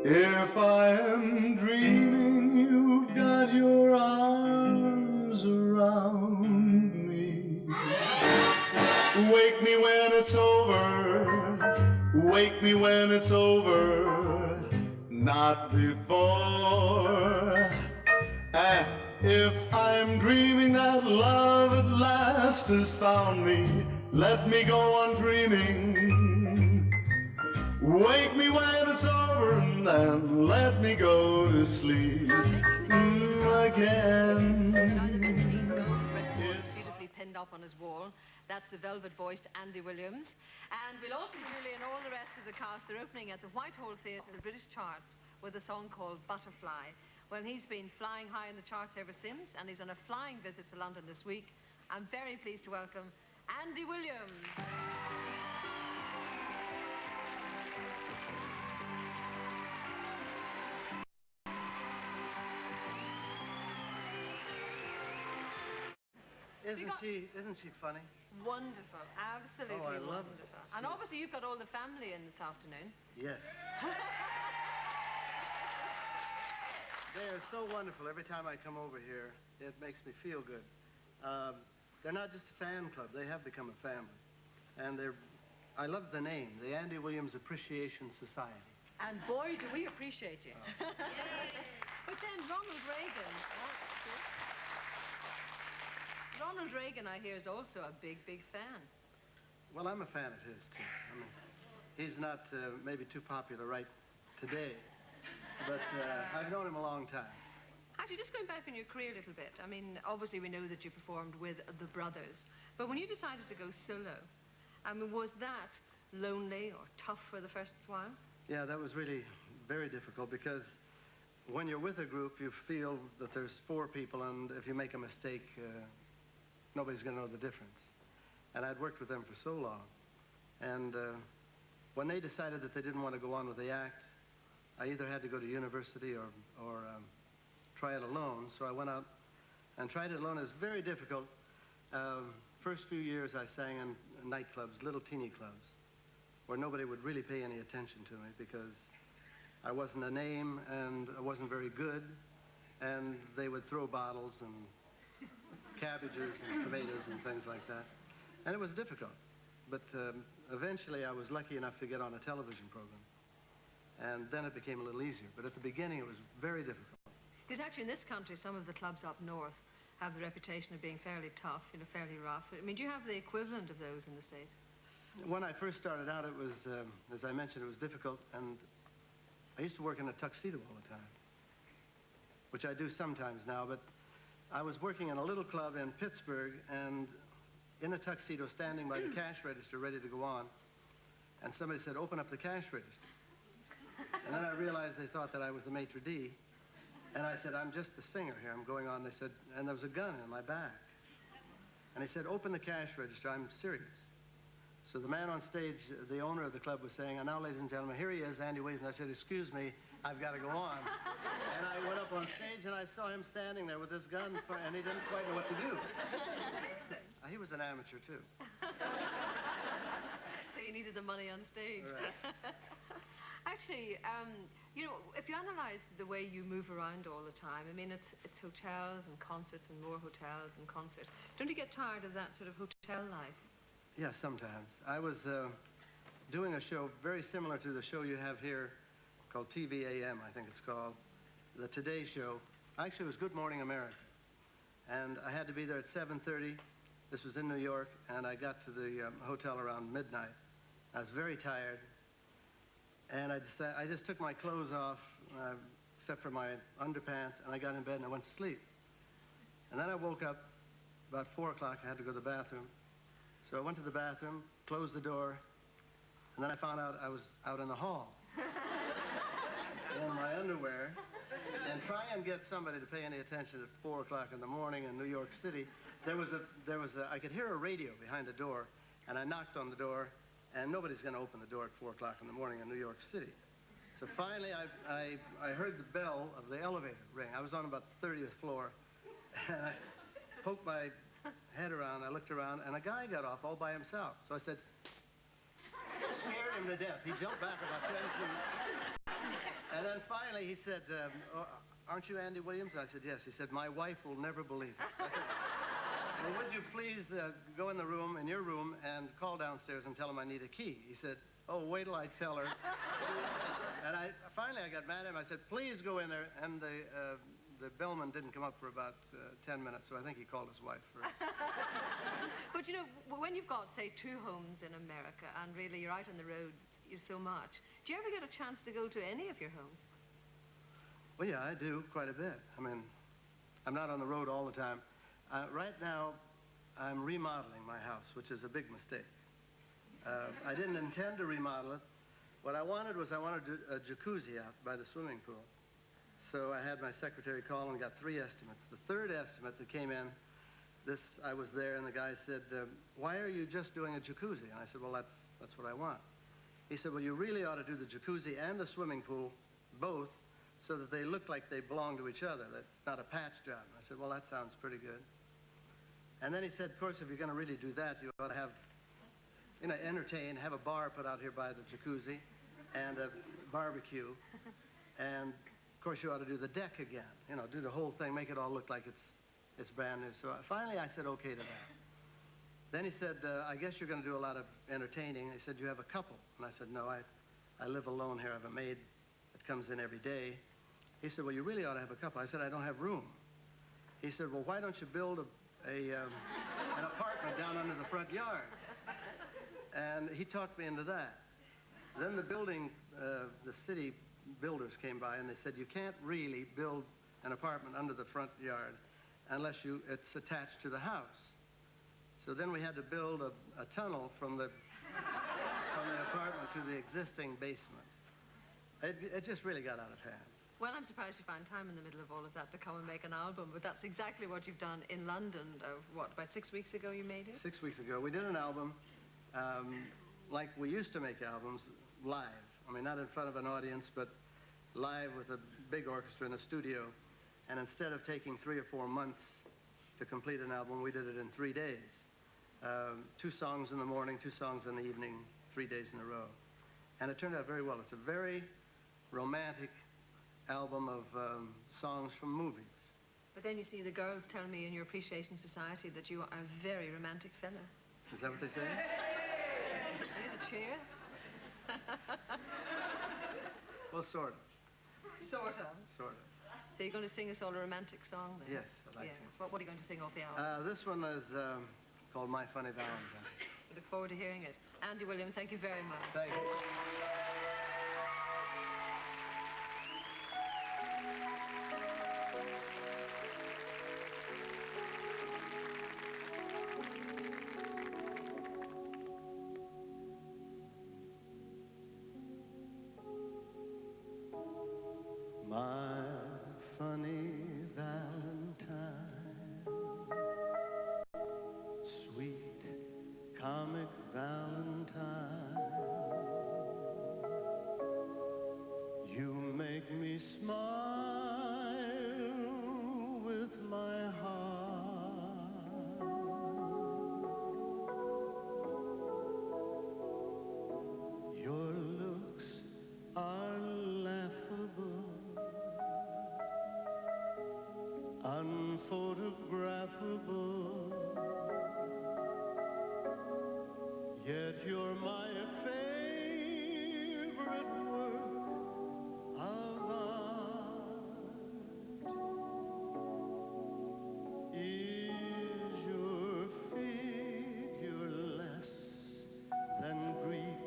If I am dreaming, you've got your arms around me. Wake me when it's over, wake me when it's over, not before. And if I'm dreaming that love at last has found me, let me go on dreaming. Wake me when it's over and let me go to sleep again. Now the big gold fretboard is beautifully pinned up on his wall. That's the velvet-voiced Andy Williams. And we'll also see Julie and all the rest of the cast. They're opening at the Whitehall Theatre, the British charts, with a song called Butterfly. Well, he's been flying high in the charts ever since, and he's on a flying visit to London this week. I'm very pleased to welcome Andy Williams. Isn't she funny? Wonderful, absolutely I love wonderful. it. And obviously you've got all the family in this afternoon. Yes. They are so wonderful. Every time I come over here, it makes me feel good. They're not just a fan club. They have become a family. And I love the name, the Andy Williams Appreciation Society. And boy, do we appreciate you. But then Ronald Reagan. Ronald Reagan, I hear, is also a big, big fan. Well, I'm a fan of his, too. I mean, he's not maybe too popular right today, but I've known him a long time. Actually, just going back in your career a little bit, I mean, obviously we know that you performed with the Brothers, but when you decided to go solo, I mean, was that lonely or tough for the first while? Yeah, that was really very difficult because when you're with a group, you feel that there's four people, and if you make a mistake, nobody's going to know the difference. And I'd worked with them for so long. And when they decided that they didn't want to go on with the act, I either had to go to university or try it alone. So I went out and tried it alone. It was very difficult. First few years I sang in nightclubs, little teeny clubs, where nobody would really pay any attention to me because I wasn't a name and I wasn't very good. And they would throw bottles and cabbages and tomatoes and things like that. And it was difficult. But eventually I was lucky enough to get on a television program. And then it became a little easier. But at the beginning it was very difficult. Because actually in this country, some of the clubs up north have the reputation of being fairly tough, you know, fairly rough. I mean, do you have the equivalent of those in the States? When I first started out, it was, as I mentioned, it was difficult. And I used to work in a tuxedo all the time, which I do sometimes now. But I was working in a little club in Pittsburgh and in a tuxedo standing by the cash register ready to go on. And somebody said, open up the cash register. And then I realized they thought that I was the maitre d'. And I said, I'm just the singer here. I'm going on. They said, and there was a gun in my back. And he said, open the cash register. I'm serious. So the man on stage, the owner of the club, was saying, and now, ladies and gentlemen, here he is, Andy Williams. And I said, excuse me, I've got to go on. And I went up on stage, and I saw him standing there with this gun, and he didn't quite know what to do. He was an amateur, too. So you needed the money on stage. Right. Actually, you know, if you analyze the way you move around all the time, I mean, it's hotels and concerts and more hotels and concerts. Don't you get tired of that sort of hotel life? Yeah, sometimes. I was doing a show very similar to the show you have here called TVAM, I think it's called, the Today Show. Actually, it was Good Morning America. And I had to be there at 7:30. This was in New York, and I got to the hotel around midnight. I was very tired, and I just took my clothes off, except for my underpants, and I got in bed and I went to sleep. And then I woke up about 4 o'clock. I had to go to the bathroom. So I went to the bathroom, closed the door, and then I found out I was out in the hall in my underwear. And try and get somebody to pay any attention at 4 o'clock in the morning in New York City. I could hear a radio behind the door, and I knocked on the door, and nobody's going to open the door at 4 o'clock in the morning in New York City. So finally, I heard the bell of the elevator ring. I was on about the 30th floor, and I poked my head around, I looked around, and a guy got off all by himself. So I said, scared him to death. He jumped back about 10 feet. And then finally he said, aren't you Andy Williams? I said, yes. He said, my wife will never believe it. I said, well, would you please go in your room, and call downstairs and tell him I need a key? He said, oh, wait till I tell her. And finally I got mad at him. I said, please go in there. And the bellman didn't come up for about 10 minutes, so I think he called his wife first. But, you know, when you've got, say, 2 homes in America, and really you're out on the road so much, do you ever get a chance to go to any of your homes? Well, yeah, I do quite a bit. I mean, I'm not on the road all the time. Right now, I'm remodeling my house, which is a big mistake. I didn't intend to remodel it. What I wanted was a jacuzzi out by the swimming pool. So I had my secretary call and got 3 estimates. The third estimate that came in, I was there, and the guy said, why are you just doing a jacuzzi? And I said, well, that's what I want. He said, well, you really ought to do the jacuzzi and the swimming pool, both, so that they look like they belong to each other. That's not a patch job. And I said, well, that sounds pretty good. And then he said, of course, if you're going to really do that, you ought to have, entertain, have a bar put out here by the jacuzzi, and a barbecue. And, of course, you ought to do the deck again. Do the whole thing, make it all look like it's brand new. So finally I said okay to that. Then he said, I guess you're going to do a lot of entertaining. He said, you have a couple. And I said, no, I live alone here. I have a maid that comes in every day. He said, well, you really ought to have a couple. I said, I don't have room. He said, well, why don't you build an apartment down under the front yard? And he talked me into that. Then the city builders came by, and they said, you can't really build an apartment under the front yard unless it's attached to the house. So then we had to build a tunnel from the apartment to the existing basement. It just really got out of hand. Well, I'm surprised you find time in the middle of all of that to come and make an album, but that's exactly what you've done in London. About 6 weeks ago you made it? 6 weeks ago. We did an album like we used to make albums, live. I mean, not in front of an audience, but live with a big orchestra in a studio. And instead of taking 3 or 4 months to complete an album, we did it in 3 days. 2 songs in the morning, 2 songs in the evening, 3 days in a row. And it turned out very well. It's a very romantic album of songs from movies. But then you see, the girls tell me in your Appreciation Society that you are a very romantic fella. Is that what they say? See the cheer? Well, sort of. Sort of. Sort of. So you're going to sing us all a romantic song then? Yes, I'd like to. What are you going to sing off the album? This one is called My Funny Valentine. We look forward to hearing it. Andy Williams, thank you very much. Thank you. My funny Valentine, sweet comic Valentine, you make me smile with my heart. Your looks are laughable, unphotographable, yet you're my favorite work of art. Is your figure less than Greek?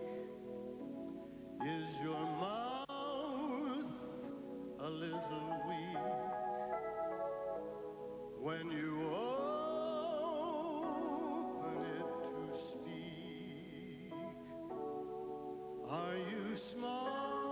Is your mouth a little weak? When you open it to speak, are you smart?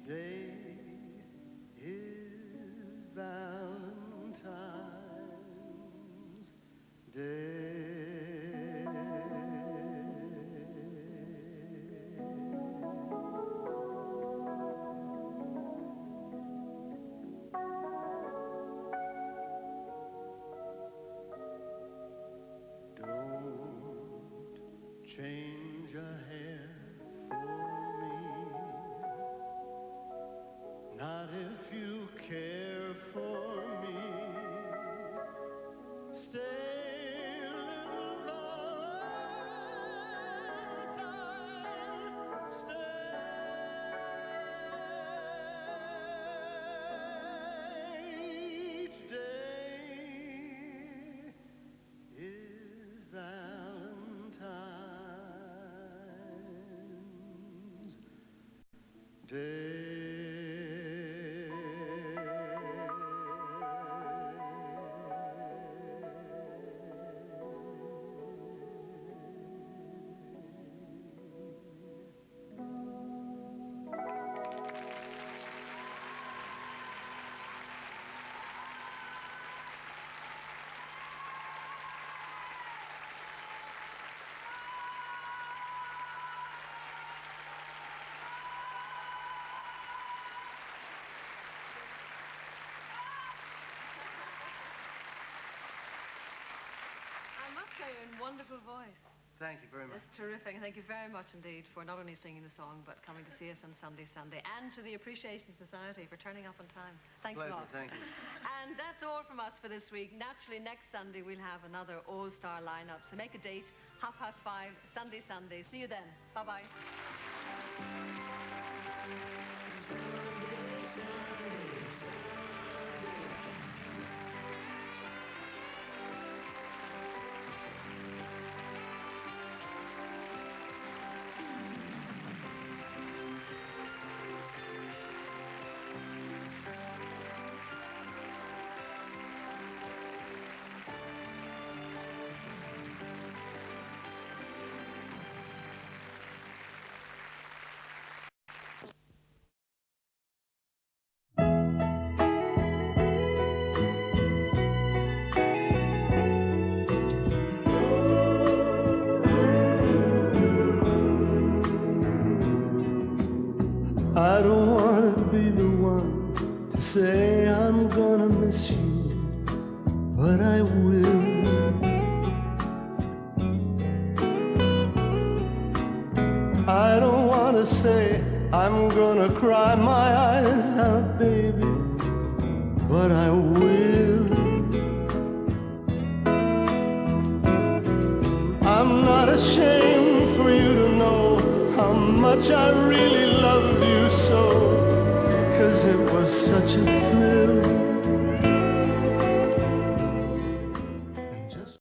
Today is Valentine's Day. Don't change a hair for me, not if you care for me. Stay, little Valentine, stay. Each day is Valentine's Day. I must say, you're in wonderful voice. Thank you very much. It's terrific. Thank you very much indeed for not only singing the song, but coming to see us on Sunday, and to the Appreciation Society for turning up on time. Thanks a Pleasure, lot. thank you. And that's all from us for this week. Naturally, next Sunday we'll have another all-star lineup. So make a date, 5:30, Sunday. See you then. Bye-bye. I don't want to be the one to say I'm gonna miss you, but I will. I don't want to say I'm gonna cry my eyes out, baby, but I will. I'm not ashamed for you to know how much I really love you.